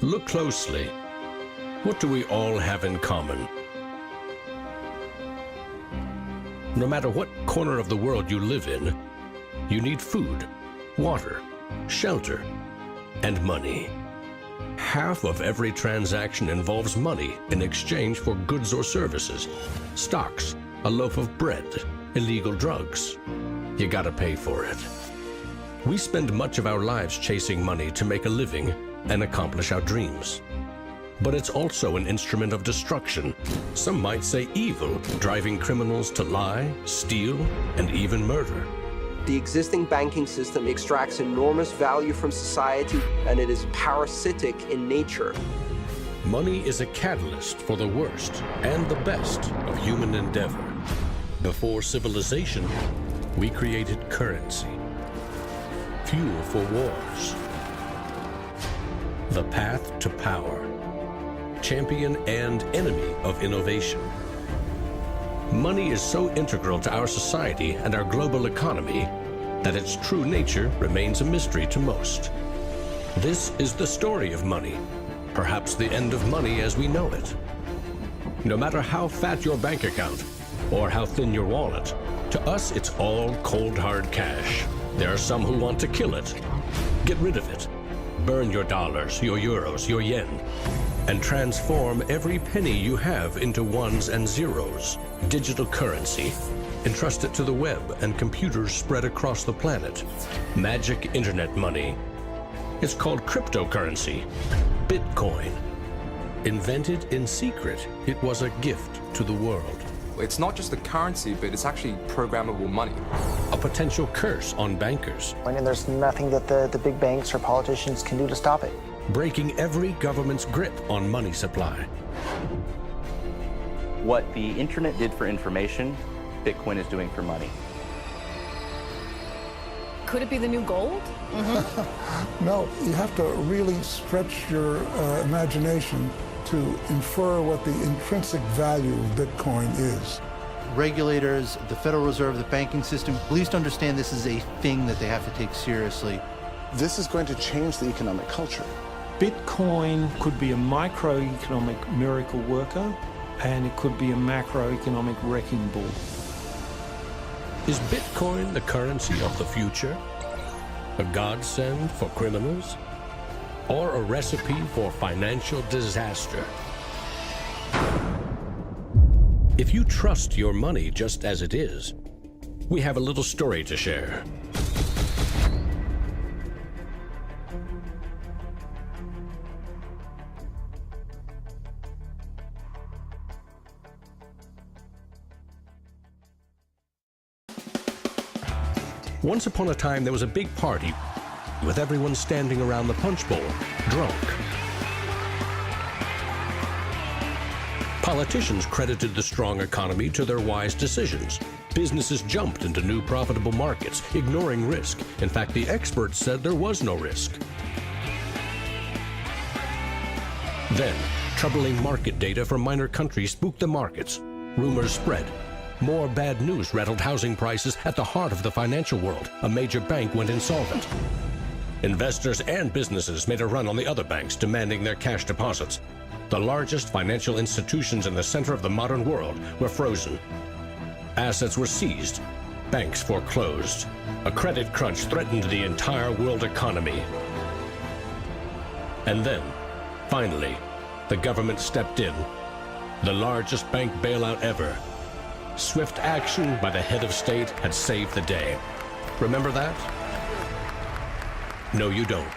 Look closely. What do we all have in common? No matter what corner of the world you live in, you need food, water, shelter, and money. Half of every transaction involves money in exchange for goods or services, stocks, a loaf of bread, illegal drugs. You gotta pay for it. We spend much of our lives chasing money to make a living and accomplish our dreams. But it's also an instrument of destruction. Some might say evil, driving criminals to lie, steal, and even murder. The existing banking system extracts enormous value from society, and it is parasitic in nature. Money is a catalyst for the worst and the best of human endeavor. Before civilization, we created currency, fuel for wars, the path to power, champion and enemy of innovation. Money is so integral to our society and our global economy that its true nature remains a mystery to most. This is the story of money, perhaps the end of money as we know it. No matter how fat your bank account or how thin your wallet, to us it's all cold hard cash. There are some who want to kill it. Get rid of it. Burn your dollars, your euros, your yen, and transform every penny you have into ones and zeros, digital currency. Entrust it to the web and computers spread across the planet. Magic internet money. It's called cryptocurrency, Bitcoin. Invented in secret, it was a gift to the world. It's not just a currency, but it's actually programmable money. A potential curse on bankers. And there's nothing that the big banks or politicians can do to stop it. Breaking every government's grip on money supply. What the internet did for information, Bitcoin is doing for money. Could it be the new gold? No, you have to really stretch your imagination to infer what the intrinsic value of Bitcoin is. Regulators, the Federal Reserve, the banking system, please understand this is a thing that they have to take seriously. This is going to change the economic culture. Bitcoin could be a microeconomic miracle worker, and it could be a macroeconomic wrecking ball. Is Bitcoin the currency of the future? A godsend for criminals? Or a recipe for financial disaster? If you trust your money just as it is, we have a little story to share. Once upon a time, there was a big party with everyone standing around the punch bowl, drunk. Politicians credited the strong economy to their wise decisions. Businesses jumped into new profitable markets, ignoring risk. In fact, the experts said there was no risk. Then, troubling market data from minor countries spooked the markets. Rumors spread. More bad news rattled housing prices at the heart of the financial world. A major bank went insolvent. Investors and businesses made a run on the other banks, demanding their cash deposits. The largest financial institutions in the center of the modern world were frozen. Assets were seized. Banks foreclosed. A credit crunch threatened the entire world economy. And then, finally, the government stepped in. The largest bank bailout ever. Swift action by the head of state had saved the day. Remember that? No, you don't.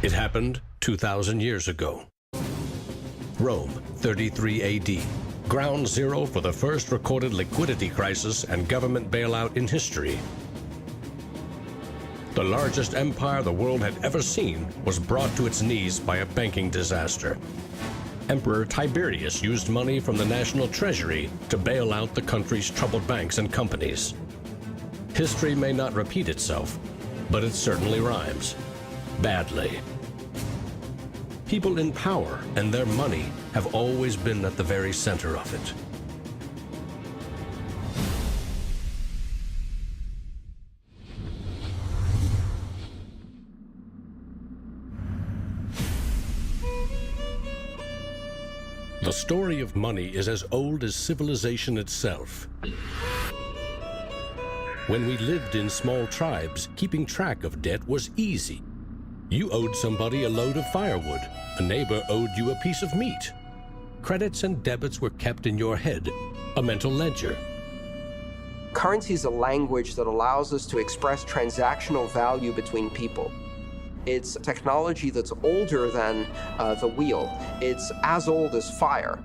It happened 2,000 years ago. Rome, 33 AD. Ground zero for the first recorded liquidity crisis and government bailout in history. The largest empire the world had ever seen was brought to its knees by a banking disaster. Emperor Tiberius used money from the national treasury to bail out the country's troubled banks and companies. History may not repeat itself, but it certainly rhymes. Badly. People in power and their money have always been at the very center of it. The story of money is as old as civilization itself. When we lived in small tribes, keeping track of debt was easy. You owed somebody a load of firewood. A neighbor owed you a piece of meat. Credits and debits were kept in your head, a mental ledger. Currency is a language that allows us to express transactional value between people. It's technology that's older than the wheel. It's as old as fire.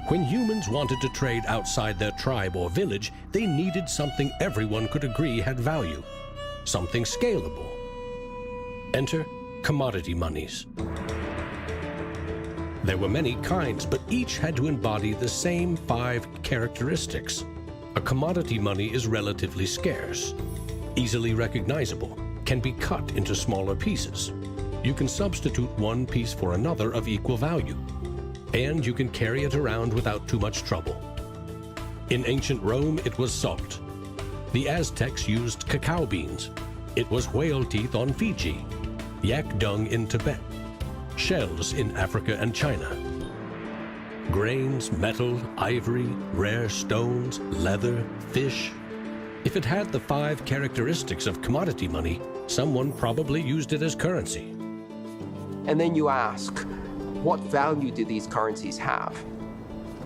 When humans wanted to trade outside their tribe or village, they needed something everyone could agree had value, something scalable. Enter commodity monies. There were many kinds, but each had to embody the same 5 characteristics. A commodity money is relatively scarce, easily recognizable, can be cut into smaller pieces. You can substitute one piece for another of equal value, and you can carry it around without too much trouble. In ancient Rome, it was salt. The Aztecs used cacao beans. It was whale teeth on Fiji, yak dung in Tibet, shells in Africa and China. Grains, metal, ivory, rare stones, leather, fish. If it had the 5 characteristics of commodity money, someone probably used it as currency. And then you ask, what value do these currencies have?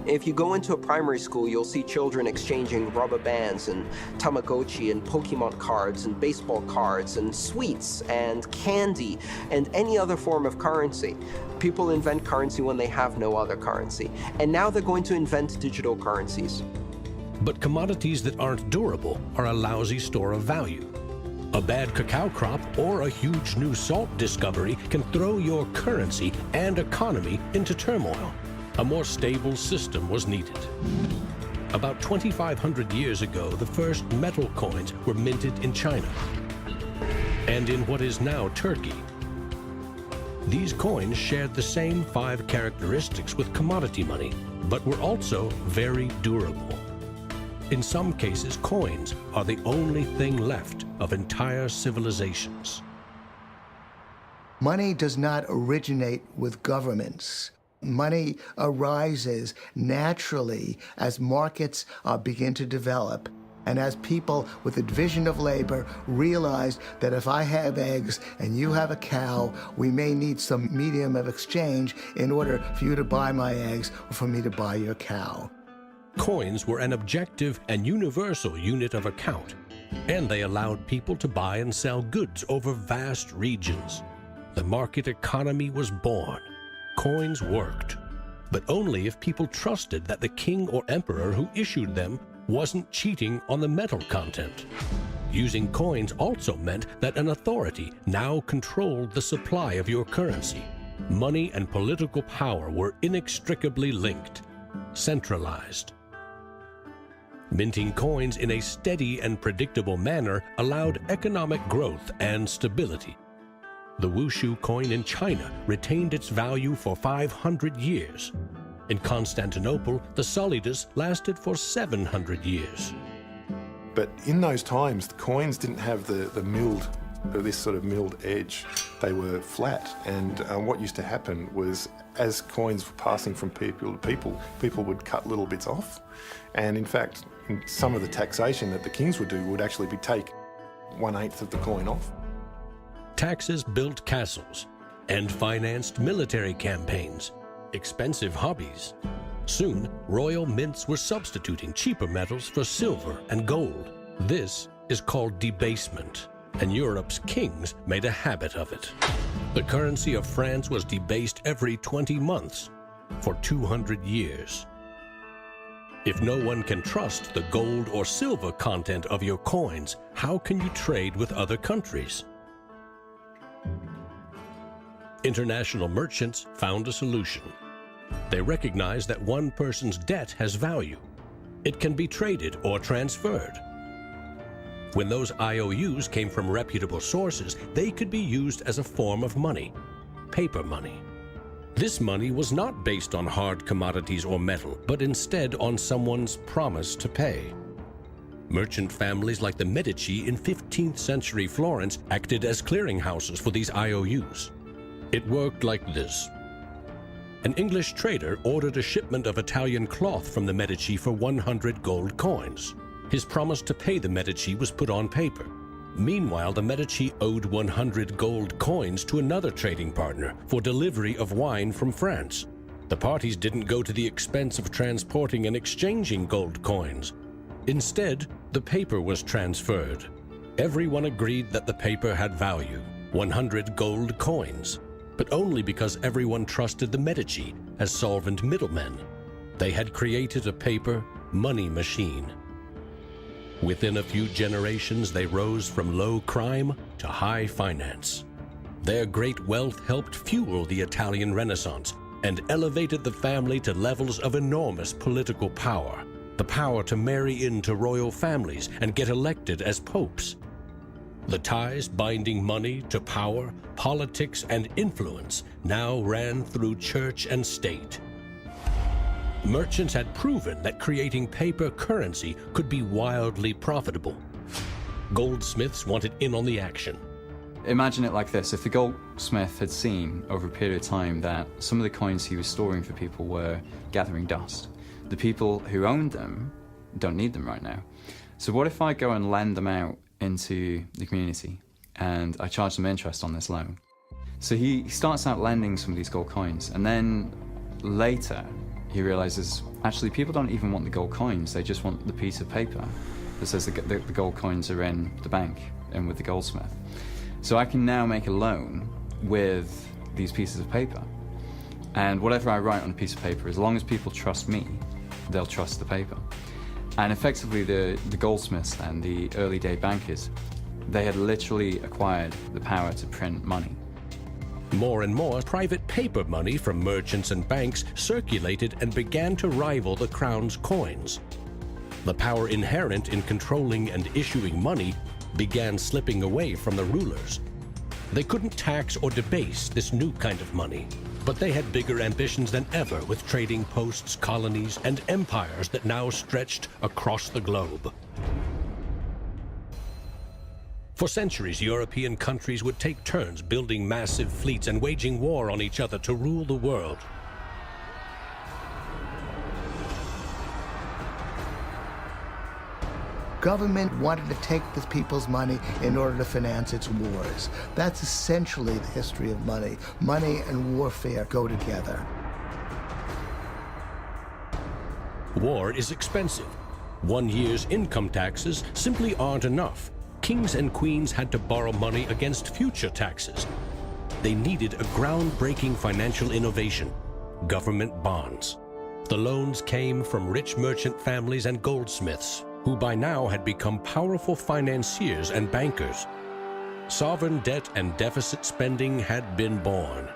If you go into a primary school, you'll see children exchanging rubber bands and Tamagotchi and Pokemon cards and baseball cards and sweets and candy and any other form of currency. People invent currency when they have no other currency. And now they're going to invent digital currencies. But commodities that aren't durable are a lousy store of value. A bad cacao crop or a huge new salt discovery can throw your currency and economy into turmoil. A more stable system was needed. About 2,500 years ago, the first metal coins were minted in China and in what is now Turkey. These coins shared the same 5 characteristics with commodity money, but were also very durable. In some cases, coins are the only thing left of entire civilizations. Money does not originate with governments. Money arises naturally as markets begin to develop and as people with a division of labor realize that if I have eggs and you have a cow, we may need some medium of exchange in order for you to buy my eggs or for me to buy your cow. Coins were an objective and universal unit of account, and they allowed people to buy and sell goods over vast regions. The market economy was born. Coins worked, but only if people trusted that the king or emperor who issued them wasn't cheating on the metal content. Using coins also meant that an authority now controlled the supply of your currency. Money and political power were inextricably linked, centralized. Minting coins in a steady and predictable manner allowed economic growth and stability. The Wushu coin in China retained its value for 500 years. In Constantinople, the solidus lasted for 700 years. But in those times, the coins didn't have this sort of milled edge. They were flat, and what used to happen was, as coins were passing from people to people would cut little bits off. And in fact, in some of the taxation that the kings would do would actually be take 1/8 of the coin off. Taxes built castles and financed military campaigns, expensive hobbies. Soon, royal mints were substituting cheaper metals for silver and gold. This is called debasement, and Europe's kings made a habit of it. The currency of France was debased every 20 months for 200 years. If no one can trust the gold or silver content of your coins, how can you trade with other countries? International merchants found a solution. They recognized that one person's debt has value. It can be traded or transferred. When those IOUs came from reputable sources, they could be used as a form of money, paper money. This money was not based on hard commodities or metal, but instead on someone's promise to pay. Merchant families like the Medici in 15th century Florence acted as clearinghouses for these IOUs. It worked like this. an English trader ordered a shipment of Italian cloth from the Medici for 100 gold coins. His promise to pay the Medici was put on paper. Meanwhile, the Medici owed 100 gold coins to another trading partner for delivery of wine from France. The parties didn't go to the expense of transporting and exchanging gold coins. Instead, the paper was transferred. Everyone agreed that the paper had value, 100 gold coins, but only because everyone trusted the Medici as solvent middlemen. They had created a paper money machine. Within a few generations, they rose from low crime to high finance. Their great wealth helped fuel the Italian Renaissance and elevated the family to levels of enormous political power. The power to marry into royal families and get elected as popes. The ties binding money to power, politics, and influence now ran through church and state. Merchants had proven that creating paper currency could be wildly profitable. Goldsmiths wanted in on the action. Imagine it like this: if the goldsmith had seen over a period of time that some of the coins he was storing for people were gathering dust, the people who owned them don't need them right now. So what if I go and lend them out into the community and I charge them interest on this loan? So he starts out lending some of these gold coins, and then later he realizes actually people don't even want the gold coins, they just want the piece of paper that says the gold coins are in the bank and with the goldsmith. So I can now make a loan with these pieces of paper, and whatever I write on a piece of paper, as long as people trust me, they'll trust the paper. And effectively the goldsmiths and the early day bankers, they had literally acquired the power to print money. More and more private paper money from merchants and banks circulated and began to rival the crown's coins. The power inherent in controlling and issuing money began slipping away from the rulers. They couldn't tax or debase this new kind of money, but they had bigger ambitions than ever with trading posts, colonies, and empires that now stretched across the globe. For centuries, European countries would take turns building massive fleets and waging war on each other to rule the world. Government wanted to take the people's money in order to finance its wars. That's essentially the history of money. Money and warfare go together. War is expensive. 1 year's income taxes simply aren't enough. Kings and queens had to borrow money against future taxes. They needed a groundbreaking financial innovation: government bonds. The loans came from rich merchant families and goldsmiths, who by now had become powerful financiers and bankers. Sovereign debt and deficit spending had been born.